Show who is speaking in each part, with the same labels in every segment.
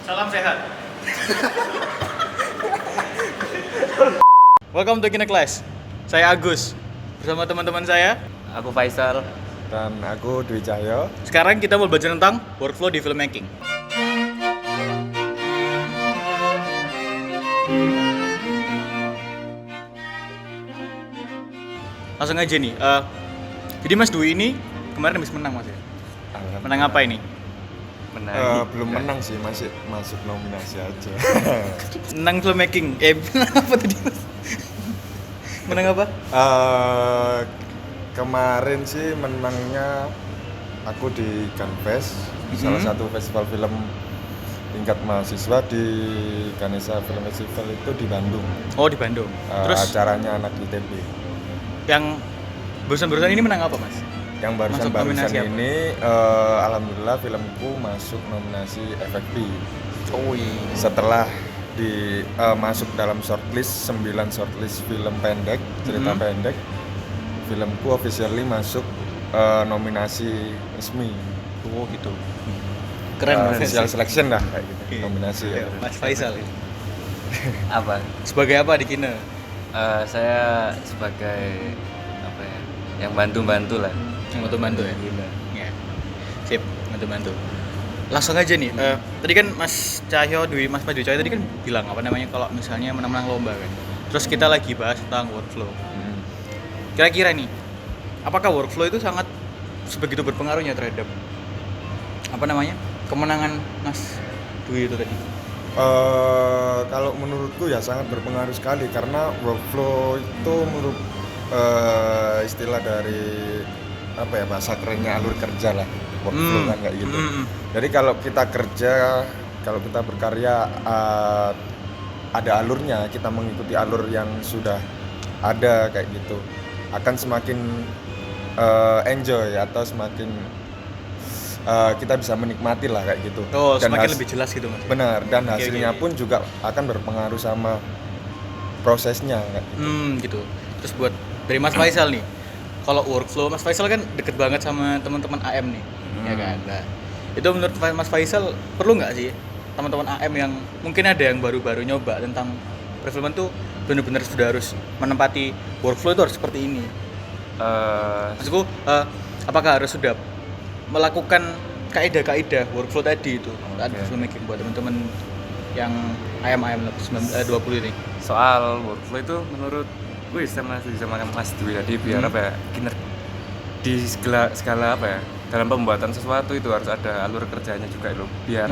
Speaker 1: Salam sehat. Welcome to Kine Class. Saya Agus bersama teman-teman saya.
Speaker 2: Aku Faisal.
Speaker 3: Dan aku Dwi Cahyo.
Speaker 1: Sekarang kita mau belajar tentang workflow di filmmaking. Langsung aja nih. Jadi Mas Dwi ini kemarin habis menang Mas ya. Menang apa ini?
Speaker 3: Belum menang sih, masih masuk nominasi aja.
Speaker 1: Menang filmmaking. Menang apa tadi Mas? Menang apa?
Speaker 3: Kemarin sih menangnya aku di Canfest, salah satu festival film tingkat mahasiswa di Ganesha Film Festival itu di Bandung.
Speaker 1: Oh, di Bandung. Terus
Speaker 3: acaranya anak ITB.
Speaker 1: yang barusan ini menang apa Mas?
Speaker 3: Yang
Speaker 1: Masuk
Speaker 3: barusan
Speaker 1: nominasi apa?
Speaker 3: ini alhamdulillah filmku masuk nominasi FFP.
Speaker 1: Oh iya.
Speaker 3: Setelah masuk dalam shortlist 9 shortlist film pendek, cerita pendek, filmku officially masuk nominasi resmi.
Speaker 1: Oh gitu. Keren
Speaker 3: Official selection lah kayak gitu.
Speaker 1: Oke.
Speaker 3: Nominasi.
Speaker 1: Ya, Mas Faisal.
Speaker 2: Apa?
Speaker 1: Sebagai apa di Kine?
Speaker 2: Saya sebagai apa ya? Yang bantu-bantu lah.
Speaker 1: Yang bantu ya.
Speaker 2: Gila.
Speaker 1: Ya. Sip, bantu. Langsung aja nih. Tadi kan Mas Cahyo, Mas Dwi Cahyo tadi kan bilang apa namanya kalau misalnya menang-menang lomba kan. Terus kita lagi bahas tentang workflow. Kira-kira nih, apakah workflow itu sangat sebegitu berpengaruhnya terhadap apa namanya kemenangan Mas Dwi itu tadi?
Speaker 3: Kalau menurutku ya sangat berpengaruh sekali karena workflow itu menurut istilah dari apa ya, bahasa kerennya alur kerja lah, workflow kan kayak gitu. Jadi kalau kita kerja, kalau kita berkarya ada alurnya, kita mengikuti alur yang sudah ada kayak gitu, akan semakin enjoy atau semakin kita bisa menikmati lah kayak gitu.
Speaker 1: Oh,
Speaker 3: Dan
Speaker 1: semakin lebih jelas gitu Mas.
Speaker 3: benar, dan
Speaker 1: Oke,
Speaker 3: hasilnya
Speaker 1: oke.
Speaker 3: pun juga akan berpengaruh sama prosesnya kayak gitu.
Speaker 1: Gitu. Terus buat dari Mas Faisal nih, kalau workflow Mas Faisal kan deket banget sama teman-teman AM nih, ya kan. Nah, itu menurut Mas Faisal perlu nggak sih teman-teman AM yang mungkin ada yang baru-baru nyoba tentang perfilman tuh benar-benar sudah harus menempati workflow itu harus seperti ini? Maksudku, apakah harus sudah melakukan kaidah-kaidah workflow tadi itu saat filmmaking buat teman-teman yang AM 20 ini?
Speaker 2: Soal workflow itu menurut gue sama Mas Dwi tadi biar apa ya? Di segala apa ya? Dalam pembuatan sesuatu itu harus ada alur kerjanya juga loh. Biar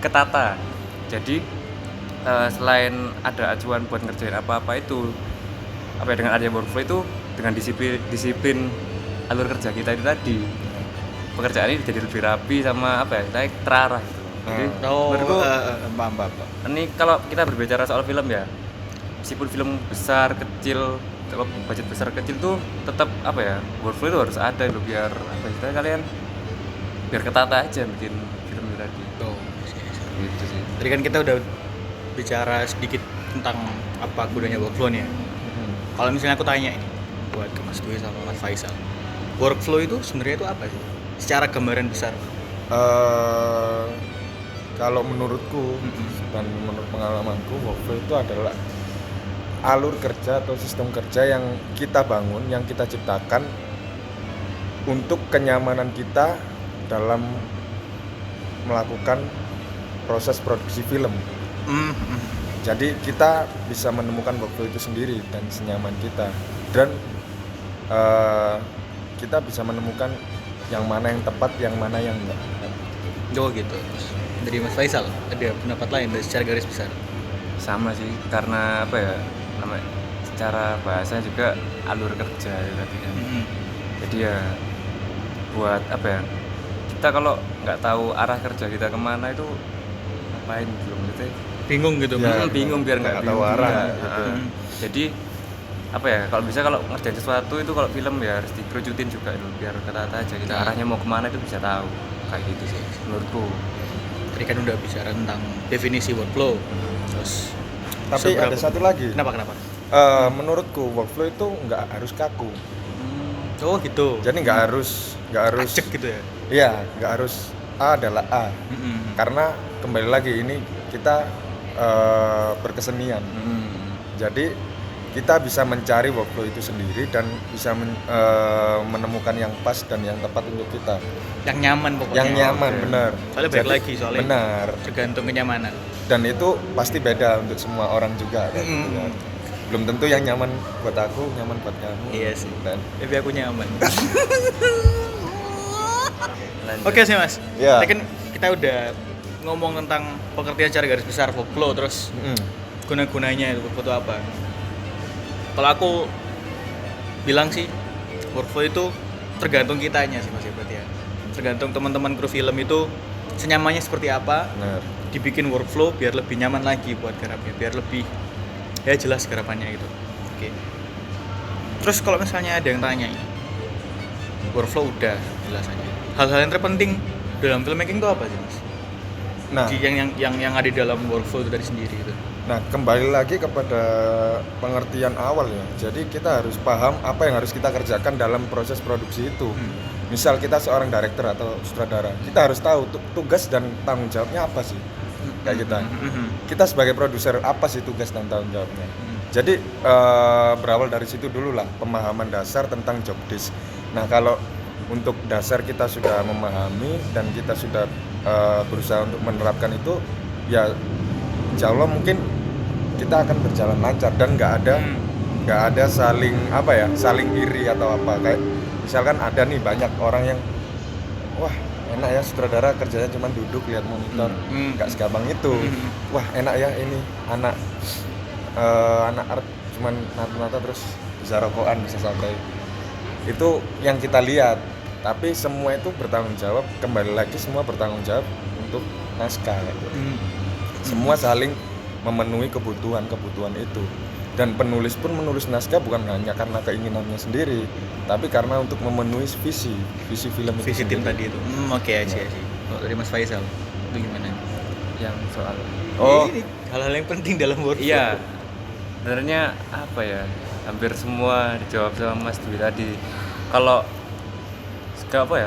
Speaker 2: ketata. Jadi selain ada acuan buat ngerjain apa-apa itu dengan adanya workflow itu dengan disiplin alur kerja kita itu tadi, pekerjaan ini jadi lebih rapi sama terarah gitu. Jadi menurutku
Speaker 1: paham.
Speaker 2: ini kalau kita berbicara soal film ya, meskipun film besar kecil, budget besar kecil tuh tetap workflow itu harus ada loh, biar kalian biar ketata aja bikin film itu tadi. Gitu sih.
Speaker 1: Tadi kan kita udah bicara sedikit tentang apa gunanya workflow nih ya. Kalau misalnya aku tanya ini buat ke Mas Dwi sama Mas Faisal, workflow itu sebenarnya itu apa sih? Secara gambaran besar.
Speaker 3: Kalau menurutku dan menurut pengalamanku, workflow itu adalah alur kerja atau sistem kerja yang kita bangun, yang kita ciptakan untuk kenyamanan kita dalam melakukan proses produksi film. Jadi kita bisa menemukan workflow itu sendiri dan senyaman kita, dan kita bisa menemukan yang mana yang tepat, yang mana yang enggak.
Speaker 1: Oh gitu. Dari Mas Faisal ada pendapat lain dari secara garis besar?
Speaker 2: Sama sih, karena namanya secara bahasa juga alur kerja ya tadi kan. Jadi ya buat kita kalau nggak tahu arah kerja kita kemana itu ngapain belum gitu ya.
Speaker 1: Bingung gitu.
Speaker 2: Bingung biar nggak
Speaker 3: tahu
Speaker 2: bingung
Speaker 3: arah
Speaker 2: juga.
Speaker 3: gitu.
Speaker 2: Jadi kalau bisa kalau ngerjain sesuatu itu kalau film ya harus dikerucutin juga dulu biar ketata aja kita arahnya mau kemana itu bisa tahu kayak gitu sih menurutku.
Speaker 1: Tadi kan udah bicara tentang definisi workflow. Terus
Speaker 3: Tapi ada satu lagi.
Speaker 1: Kenapa?
Speaker 3: Menurutku workflow itu nggak harus kaku.
Speaker 1: Oh gitu.
Speaker 3: Jadi nggak harus
Speaker 1: Acek gitu ya.
Speaker 3: Iya, nggak harus A adalah A. Karena kembali lagi ini kita berkesenian. Jadi kita bisa mencari workflow itu sendiri dan bisa menemukan yang pas dan yang tepat untuk kita.
Speaker 1: Yang nyaman pokoknya.
Speaker 3: Yang nyaman, benar.
Speaker 1: Soalnya balik lagi soalnya.
Speaker 3: Benar.
Speaker 1: Tergantung kenyamanan.
Speaker 3: Dan itu pasti beda untuk semua orang juga kayak gitu kan. Belum tentu yang nyaman buat aku nyaman buat kamu.
Speaker 1: Iya sih.
Speaker 3: Dan
Speaker 1: Tapi aku nyaman.
Speaker 2: Lanjut.
Speaker 1: Oke sih Mas.
Speaker 3: Iya.
Speaker 1: Tadi kan kita udah ngomong tentang pengertian secara garis besar workflow, terus guna-gunanya itu workflow itu apa. Kalau aku bilang sih workflow itu tergantung kitanya sih Mas ya, berarti ya. Tergantung teman-teman kru film itu senyamannya seperti apa,
Speaker 3: benar.
Speaker 1: dibikin workflow biar lebih nyaman lagi buat garapnya, biar lebih ya jelas garapannya gitu. Oke. Terus kalau misalnya ada yang tanya, workflow udah jelas aja. Hal-hal yang terpenting dalam filmmaking itu apa sih Mas?
Speaker 3: Nah,
Speaker 1: Yang ada di dalam workflow itu dari sendiri itu.
Speaker 3: nah kembali lagi kepada pengertian awal ya. Jadi kita harus paham apa yang harus kita kerjakan dalam proses produksi itu. Misal kita seorang director atau sutradara, kita harus tahu tugas dan tanggung jawabnya apa sih. Kayak kita. Kita sebagai produser apa sih tugas dan tanggung jawabnya. Jadi berawal dari situ dulu lah pemahaman dasar tentang job desk. Nah kalau untuk dasar kita sudah memahami dan kita sudah berusaha untuk menerapkan itu, ya insya Allah mungkin kita akan berjalan lancar dan nggak ada saling saling iri atau apa. Kayak misalkan ada nih banyak orang yang wah enak ya sutradara kerjanya cuma duduk lihat monitor, nggak segampang itu. Wah enak ya ini anak art cuman nata-nata terus bisa rokokan bisa santai. Itu yang kita lihat, tapi semua itu bertanggung jawab, kembali lagi semua bertanggung jawab untuk naskah gitu. Semua saling memenuhi kebutuhan itu, dan penulis pun menulis naskah bukan hanya karena keinginannya sendiri, tapi karena untuk memenuhi visi film itu
Speaker 1: Visi tim
Speaker 3: sendiri.
Speaker 1: tadi itu. Oke, sih. Kalau dari Mas Faisal itu gimana?
Speaker 2: Yang soal
Speaker 1: Ini hal-hal yang penting dalam workflow.
Speaker 2: iya, sebenarnya apa ya, hampir semua dijawab sama Mas Dwi tadi. Kalau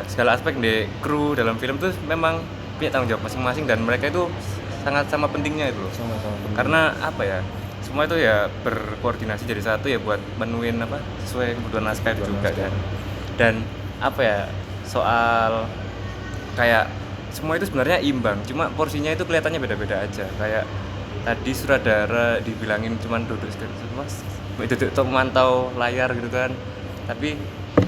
Speaker 2: segala aspek di kru dalam film tuh memang punya tanggung jawab masing-masing, dan mereka itu sangat sama pentingnya itu loh.
Speaker 3: Sama-sama penting.
Speaker 2: Karena apa ya, semua itu ya berkoordinasi jadi satu ya buat menuin sesuai kebutuhan naskah itu juga kan. Dan apa ya, soal kayak semua itu sebenarnya imbang, cuma porsinya itu kelihatannya beda-beda aja. Kayak tadi sutradara dibilangin cuman duduk memantau layar gitu kan, tapi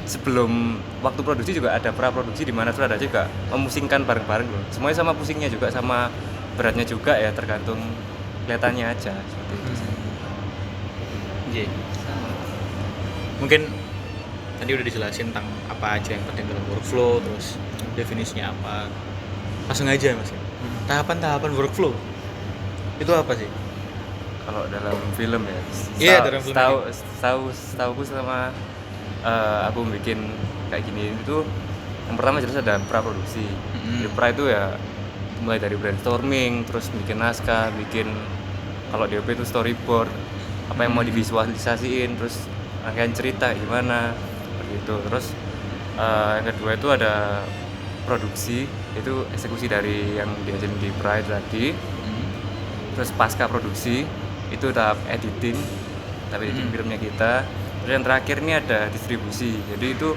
Speaker 2: sebelum waktu produksi juga ada pra produksi di mana sutradara juga memusingkan bareng-bareng loh. Semuanya sama pusingnya juga, sama beratnya juga ya, tergantung kelihatannya aja seperti itu sih.
Speaker 1: Iya. Mungkin tadi udah dijelasin tentang apa aja yang penting dalam workflow, terus definisinya apa. Langsung aja Mas. Tahapan-tahapan workflow itu apa sih?
Speaker 2: Kalau dalam film ya,
Speaker 1: Iya, dalam film
Speaker 2: setahuku sama aku bikin kayak gini itu, yang pertama jelas ada praproduksi. Di pra itu ya mulai dari brainstorming, terus bikin naskah, bikin kalau DOP itu storyboard, apa yang mau divisualisasiin, terus rangkaian cerita gimana, begitu. Terus yang kedua itu ada produksi, itu eksekusi dari yang diajarin di pra itu tadi. Terus pasca produksi itu tahap editing filmnya kita. Terus yang terakhir ini ada distribusi, jadi itu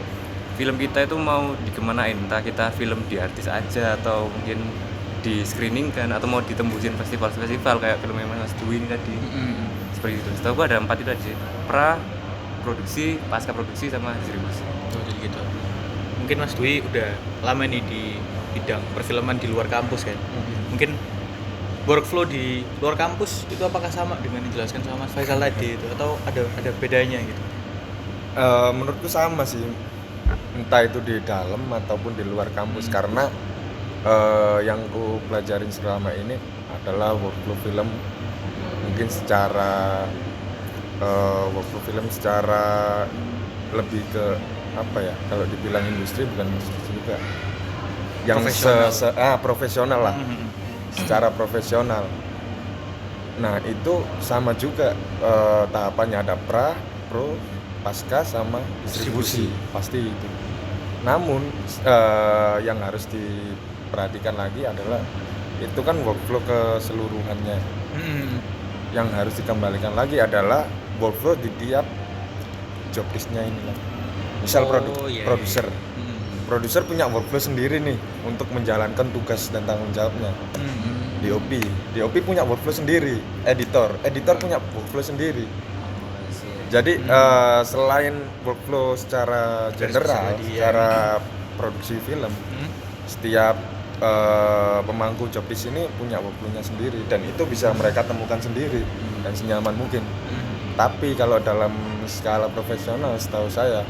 Speaker 2: film kita itu mau dikemanain, entah kita film di artis aja atau mungkin di screening kan, atau mau ditembusin festival-festival kayak filmnya Mas Dwi ini tadi. Seperti itu. Setahu gua ada 4 itu aja, pra, produksi, pasca produksi, sama distribusi.
Speaker 1: Oh, jadi gitu. Mungkin Mas Dwi udah lama nih di bidang perfilman di luar kampus kan. Mungkin workflow di luar kampus itu apakah sama dengan yang dijelaskan sama Mas Faisal tadi itu, atau ada bedanya gitu?
Speaker 3: Menurutku sama sih, entah itu di dalam ataupun di luar kampus, karena yang ku pelajarin selama ini adalah workflow film mungkin secara lebih ke apa ya, kalau dibilang industri bukan industri juga, yang profesional lah, secara profesional. Nah itu sama juga tahapannya, ada pra, pro, pasca, sama distribusi, pasti itu. Namun yang harus diperhatikan lagi adalah itu kan workflow keseluruhannya.
Speaker 1: Hmm.
Speaker 3: Yang harus dikembalikan lagi adalah workflow di tiap job list-nya ini lah. Misal
Speaker 1: Iya,
Speaker 3: produser.
Speaker 1: iya.
Speaker 3: Produser punya workflow sendiri nih untuk menjalankan tugas dan tanggung jawabnya. DOP punya workflow sendiri. Editor punya workflow sendiri. Jadi selain workflow secara general, secara produksi film, setiap pemangku job list ini punya workflow-nya sendiri dan itu bisa mereka temukan sendiri dan senyaman mungkin. Tapi kalau dalam skala profesional setahu saya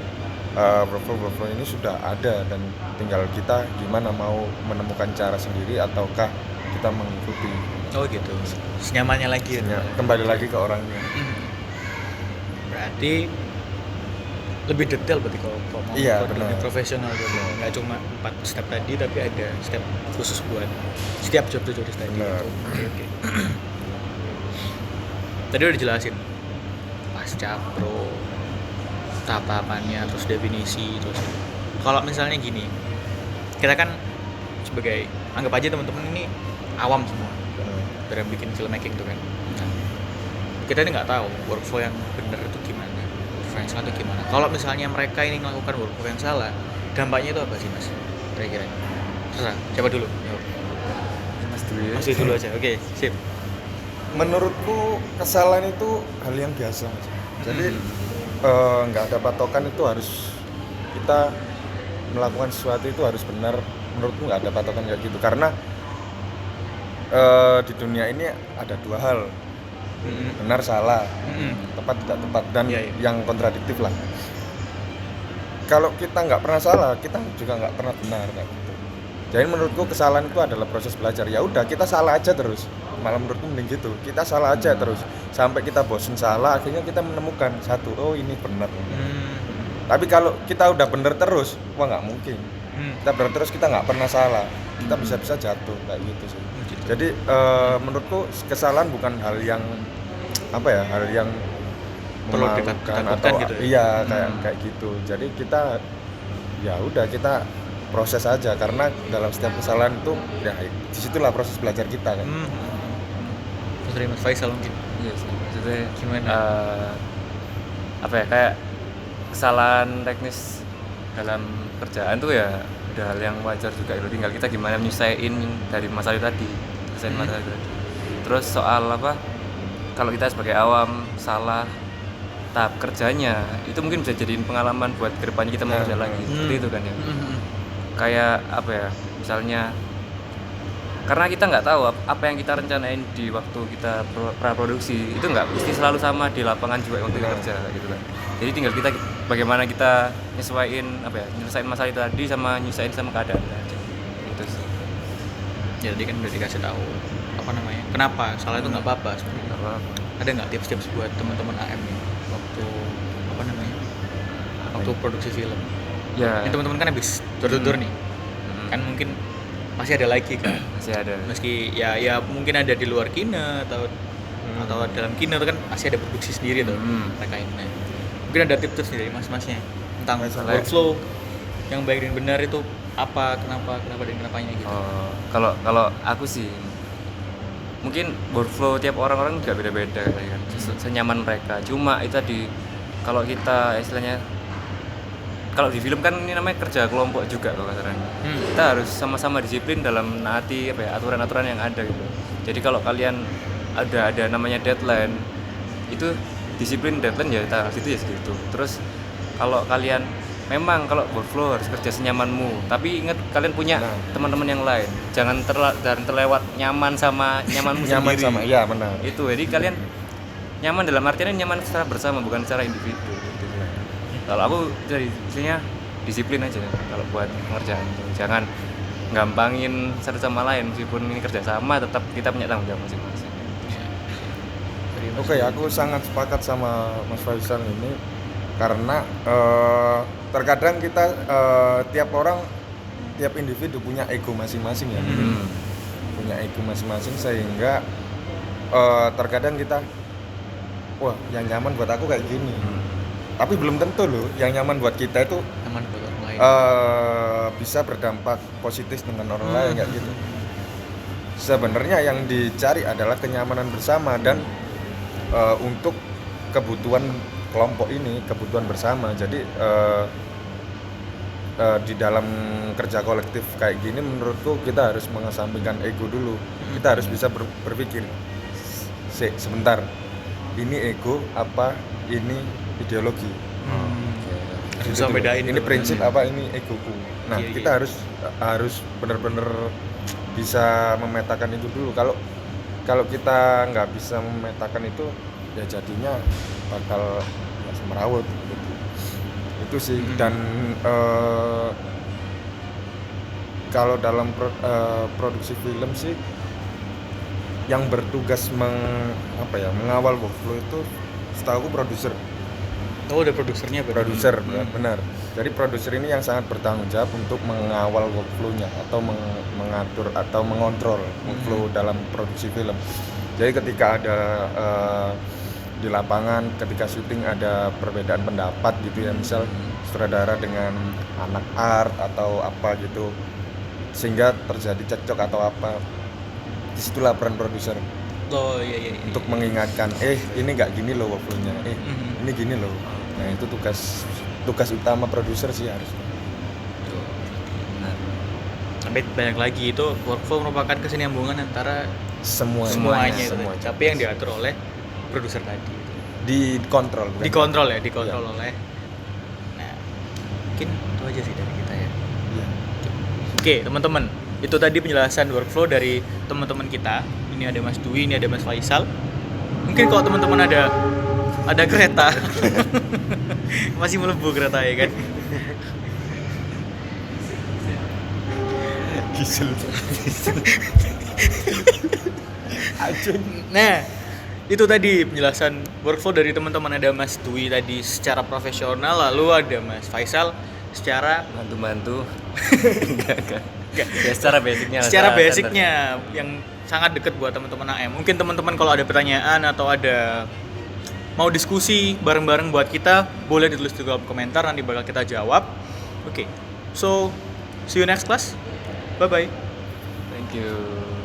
Speaker 3: workflow ini sudah ada dan tinggal kita gimana mau menemukan cara sendiri ataukah kita mengikuti.
Speaker 1: Oh gitu. Senyamannya lagi ya.
Speaker 3: Kembali lagi ke orangnya.
Speaker 1: Berarti lebih detail berarti kalau mau
Speaker 3: Iya,
Speaker 1: lebih
Speaker 3: benar.
Speaker 1: profesional gitu. Nggak cuma 4 step tadi tapi ada step khusus buat setiap job to job tadi.
Speaker 3: Benar.
Speaker 1: Oke. Tadi udah dijelasin pasca pro tahapannya, terus definisi, terus kalau misalnya gini, kita kan sebagai anggap aja teman-teman ini awam semua dalam bikin filmmaking tuh kan. Nah, kita ini nggak tahu workflow yang benar itu gimana, referensinya itu gimana. Kalau misalnya mereka ini melakukan workflow yang salah, dampaknya itu apa sih mas? Kira-kira? Terserah, siapa dulu?
Speaker 2: Mas dulu ya.
Speaker 1: Masih dulu aja, oke, sip.
Speaker 3: Menurutku kesalahan itu hal yang biasa, Mas. Jadi nggak ada patokan itu harus kita melakukan sesuatu itu harus benar. Menurutku nggak ada patokan kayak gitu karena di dunia ini ada dua hal, benar salah, tepat tidak tepat dan yang kontradiktif lah. Kalau kita nggak pernah salah, kita juga nggak pernah benar kayak gitu. Jadi menurutku kesalahan itu adalah proses belajar. Ya udah kita salah aja terus. Malah menurutku mending gitu. Kita salah aja terus sampai kita bosen salah, akhirnya kita menemukan satu, oh ini benar. Tapi kalau kita udah bener terus, wah nggak mungkin. Kita bener terus kita nggak pernah salah. Kita bisa-bisa jatuh kayak gitu sih. Jadi menurutku kesalahan bukan hal yang apa ya, hal yang
Speaker 1: perlu
Speaker 3: memalukan
Speaker 1: ditakutkan
Speaker 3: atau
Speaker 1: gitu ya?
Speaker 3: iya kayak gitu. Jadi kita ya udah kita proses aja karena dalam setiap kesalahan itu ya disitulah proses belajar kita kan.
Speaker 1: Terus dari Mas Faisal mungkin
Speaker 2: Iya sih, maksudnya
Speaker 1: gimana?
Speaker 2: Apa ya, kayak kesalahan teknis dalam kerjaan tuh ya udah hal yang wajar juga itu, tinggal kita gimana nyusahin dari masalah itu tadi, masalah itu tadi. Terus soal apa, kalau kita sebagai awam salah tahap kerjanya itu mungkin bisa jadiin pengalaman buat kedepannya kita mau kerja lagi, seperti itu kan ya. Kayak apa ya, misalnya karena kita nggak tahu apa yang kita rencanain di waktu kita praproduksi itu nggak mesti selalu sama di lapangan juga waktu kita kerja gitu kan. Jadi tinggal kita bagaimana kita nyesuaiin apa ya, nyelesain masalah itu tadi sama nyusahin sama keadaan aja. Itu sih.
Speaker 1: Jadi kan udah dikasih tahu apa namanya, kenapa salah itu nggak apa-apa sebenarnya.
Speaker 2: Nggak apa-apa.
Speaker 1: Ada nggak tips-tips buat teman-teman AM nih waktu apa namanya, waktu produksi film?
Speaker 2: Ya.
Speaker 1: Ini teman-teman kan habis tur-tur nih, kan mungkin masih ada lagi kan,
Speaker 2: Masih ada.
Speaker 1: meski ya mungkin ada di luar kine atau dalam kine itu kan masih ada produksi sendiri tuh mereka ini. Mungkin ada tips dari mas-masnya tentang
Speaker 3: Masalah.
Speaker 1: workflow yang baik dan benar itu apa, kenapa dan kenapanya gitu.
Speaker 2: Kalau aku sih mungkin workflow tiap orang juga beda-beda kan, senyaman mereka. Cuma itu tadi, kalau kita istilahnya, kalau di film kan ini namanya kerja kelompok juga kalau kasarnya. Kita harus sama-sama disiplin dalam menaati apa ya, aturan-aturan yang ada gitu. Jadi kalau kalian ada namanya deadline, itu disiplin deadline ya kita situ ya segitu. Terus kalau kalian memang kalau workflow harus kerja senyamanmu, tapi ingat kalian punya teman-teman yang lain. Jangan terlewat nyaman sama nyamanmu
Speaker 3: Nyaman
Speaker 2: sendiri.
Speaker 3: sama, iya benar.
Speaker 2: Itu jadi kalian nyaman dalam artian nyaman secara bersama, bukan secara individu gitu. Kalau aku dari istilahnya disiplin aja kalau buat pengerjaan itu. Jangan gampangin satu sama lain, meskipun ini kerja sama tetap kita punya tanggung jawab masing-masing.
Speaker 3: Oke, aku sangat sepakat sama Mas Faisal ini karena terkadang kita tiap orang, tiap individu punya ego masing-masing ya. Punya ego masing-masing sehingga terkadang kita wah yang nyaman buat aku kayak gini. Tapi belum tentu loh yang nyaman buat kita itu
Speaker 1: Nyaman buat orang lain.
Speaker 3: bisa berdampak positif dengan orang lain kayak gitu. sebenarnya yang dicari adalah kenyamanan bersama dan untuk kebutuhan kelompok ini, kebutuhan bersama. Jadi di dalam kerja kolektif kayak gini menurutku kita harus mengesampingkan ego dulu. Kita harus bisa berpikir sebentar, ini ego apa ini ideologi,
Speaker 1: Harus bisa bedain
Speaker 3: ini
Speaker 1: tuh.
Speaker 3: prinsip apa ini egoku. Nah,
Speaker 1: Iya,
Speaker 3: kita harus benar-benar bisa memetakan itu dulu. Kalau kita nggak bisa memetakan itu, ya jadinya bakal semerawut gitu. Itu sih. Dan kalau dalam produksi film sih yang bertugas mengawal workflow itu setahu aku produser.
Speaker 1: Oh, ada produsernya berarti.
Speaker 3: Produser benar. Jadi produser ini yang sangat bertanggung jawab untuk mengawal workflow-nya atau mengatur atau mengontrol workflow dalam produksi film. Jadi ketika ada di lapangan, ketika syuting ada perbedaan pendapat gitu ya, misal sutradara dengan anak art atau apa gitu, sehingga terjadi cekcok atau apa, disitulah peran produser
Speaker 1: Oh iya.
Speaker 3: untuk mengingatkan, ini nggak gini loh workflow-nya, ini gini loh. Nah itu tugas utama produser sih harusnya.
Speaker 1: Sampai banyak lagi itu workflow merupakan kesinambungan antara
Speaker 3: Semuanya.
Speaker 1: tapi yang diatur oleh produser tadi.
Speaker 3: Dikontrol. bukan?
Speaker 1: Dikontrol
Speaker 3: Iya.
Speaker 1: oleh. Nah, mungkin itu aja sih dari kita ya.
Speaker 3: Iya.
Speaker 1: Oke, teman-teman, itu tadi penjelasan workflow dari teman-teman kita. Ini ada Mas Dwi, ini ada Mas Faisal. Mungkin kalau teman-teman ada kereta, masih melebu kereta ya kan?
Speaker 3: Gisel.
Speaker 1: Nah, itu tadi penjelasan workflow dari teman-teman. Ada Mas Dwi tadi secara profesional, lalu ada Mas Faisal secara
Speaker 2: Bantu-bantu. Enggak. Ya secara basicnya lah,
Speaker 1: secara
Speaker 2: standar.
Speaker 1: basicnya yang sangat dekat buat teman-teman AM. Mungkin teman-teman kalau ada pertanyaan atau ada mau diskusi bareng-bareng buat kita, boleh ditulis di kolom komentar, nanti bakal kita jawab. Oke. So, see you next class. Bye bye.
Speaker 2: Thank you.